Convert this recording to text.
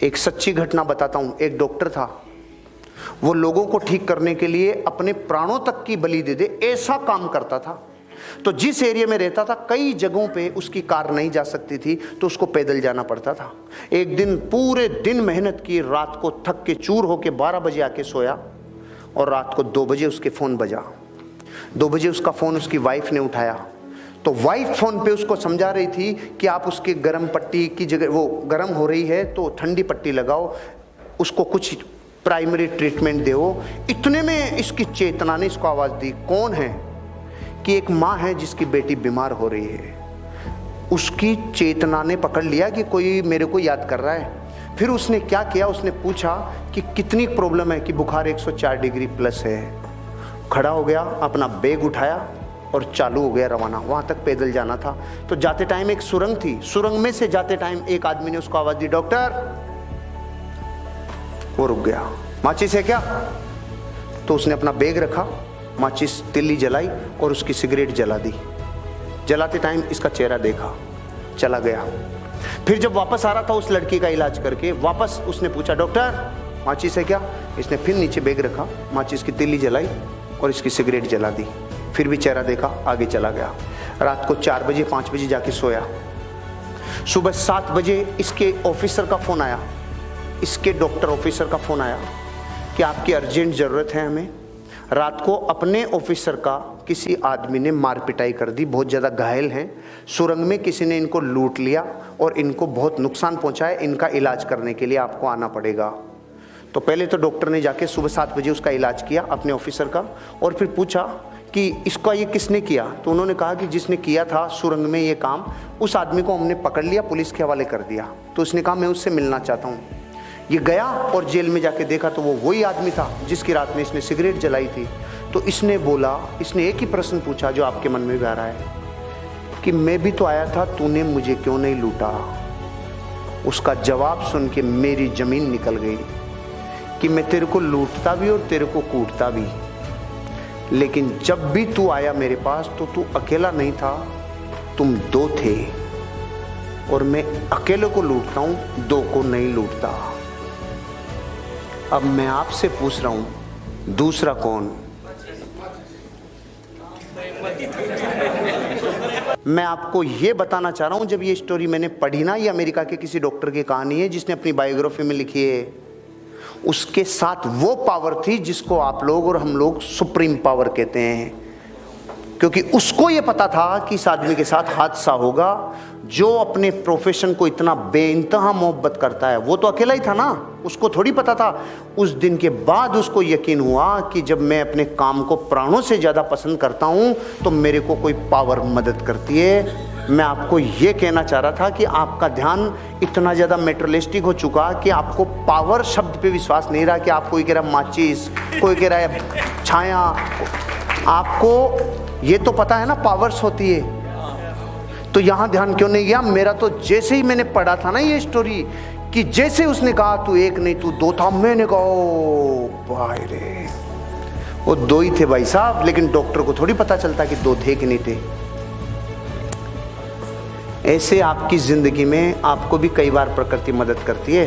एक सच्ची घटना बताता हूं। एक डॉक्टर था, वो लोगों को ठीक करने के लिए अपने प्राणों तक की बलि दे दे ऐसा काम करता था। तो जिस एरिया में रहता था कई जगहों पे उसकी कार नहीं जा सकती थी, तो उसको पैदल जाना पड़ता था। एक दिन पूरे दिन मेहनत की, रात को थक के चूर होके 12 बजे आके सोया और रात को 2 बजे उसके फ़ोन बजा। 2 बजे उसका फ़ोन उसकी वाइफ ने उठाया, तो वाइफ फ़ोन पे उसको समझा रही थी कि आप उसके गर्म पट्टी की जगह, वो गर्म हो रही है तो ठंडी पट्टी लगाओ, उसको कुछ प्राइमरी ट्रीटमेंट दो। इतने में इसकी चेतना ने इसको आवाज़ दी, कौन है? कि एक माँ है जिसकी बेटी बीमार हो रही है। उसकी चेतना ने पकड़ लिया कि कोई मेरे को याद कर रहा है। फिर उसने क्या किया, उसने पूछा कि कितनी प्रॉब्लम है, कि बुखार 104 डिग्री प्लस है। खड़ा हो गया, अपना बैग उठाया और चालू हो गया रवाना। वहाँ तक पैदल जाना था। तो जाते टाइम एक सुरंग थी, सुरंग में से जाते टाइम एक आदमी ने उसको आवाज़ दी, डॉक्टर। वो रुक गया। माचिस है क्या? तो उसने अपना बैग रखा, माचिस तिल्ली जलाई और उसकी सिगरेट जला दी। जलाते टाइम इसका चेहरा देखा, चला गया। फिर जब वापस आ रहा था उस लड़की का इलाज करके, वापस उसने पूछा, डॉक्टर माचिस है क्या? इसने फिर नीचे बैग रखा, माचिस की तिल्ली जलाई और इसकी सिगरेट जला दी। फिर भी चेहरा देखा, आगे चला गया। रात को 4 बजे 5 बजे जाके सोया। सुबह 7 बजे इसके ऑफिसर का फ़ोन आया, इसके डॉक्टर ऑफिसर का फ़ोन आया कि आपकी अर्जेंट ज़रूरत है हमें। रात को अपने ऑफिसर का किसी आदमी ने मार पिटाई कर दी, बहुत ज़्यादा घायल हैं। सुरंग में किसी ने इनको लूट लिया और इनको बहुत नुकसान पहुंचाया, इनका इलाज करने के लिए आपको आना पड़ेगा। तो पहले तो डॉक्टर ने जाके सुबह 7 बजे उसका इलाज किया अपने ऑफिसर का, और फिर पूछा कि इसका ये किसने किया? तो उन्होंने कहा कि जिसने किया था सुरंग में ये काम, उस आदमी को हमने पकड़ लिया, पुलिस के हवाले कर दिया। तो उसने कहा मैं उससे मिलना चाहता हूँ। ये गया और जेल में जाके देखा तो वो वही आदमी था जिसकी रात में इसने सिगरेट जलाई थी। तो इसने बोला, इसने एक ही प्रश्न पूछा जो आपके मन में भी आ रहा है कि मैं भी तो आया था, तूने मुझे क्यों नहीं लूटा? उसका जवाब सुन के मेरी जमीन निकल गई कि मैं तेरे को लूटता भी और तेरे को कूटता भी, लेकिन जब भी तू आया मेरे पास तो तू अकेला नहीं था, तुम 2 थे, और मैं अकेले को लूटता हूं, 2 को नहीं लूटता। अब मैं आपसे पूछ रहा हूं, दूसरा कौन? मैं आपको यह बताना चाह रहा हूं, जब ये स्टोरी मैंने पढ़ी ना, ये अमेरिका के किसी डॉक्टर की कहानी है जिसने अपनी बायोग्राफी में लिखी है। उसके साथ वो पावर थी जिसको आप लोग और हम लोग सुप्रीम पावर कहते हैं, क्योंकि उसको ये पता था कि इस आदमी के साथ हादसा होगा। जो अपने प्रोफेशन को इतना बेइंतहा मोहब्बत करता है, वो तो अकेला ही था ना, उसको थोड़ी पता था। उस दिन के बाद उसको यकीन हुआ कि जब मैं अपने काम को प्राणों से ज़्यादा पसंद करता हूँ तो मेरे को कोई पावर मदद करती है। मैं आपको ये कहना चाह रहा था कि आपका ध्यान इतना ज़्यादा मेटेरियलिस्टिक हो चुका कि आपको पावर शब्द पे विश्वास नहीं रहा, कि आप कोई कह रहा है माचिस, कोई कह रहा है छाया। आपको ये तो पता है ना पावर्स होती है, तो यहाँ ध्यान क्यों नहीं गया? मेरा तो जैसे ही मैंने पढ़ा था ना ये स्टोरी, कि जैसे उसने कहा तू 1 नहीं तू 2 था, मैंने कहा ओ भाई रे, वो 2 ही थे भाई साहब। लेकिन डॉक्टर को थोड़ी पता चलता कि 2 थे कि नहीं थे। ऐसे आपकी जिंदगी में आपको भी कई बार प्रकृति मदद करती है।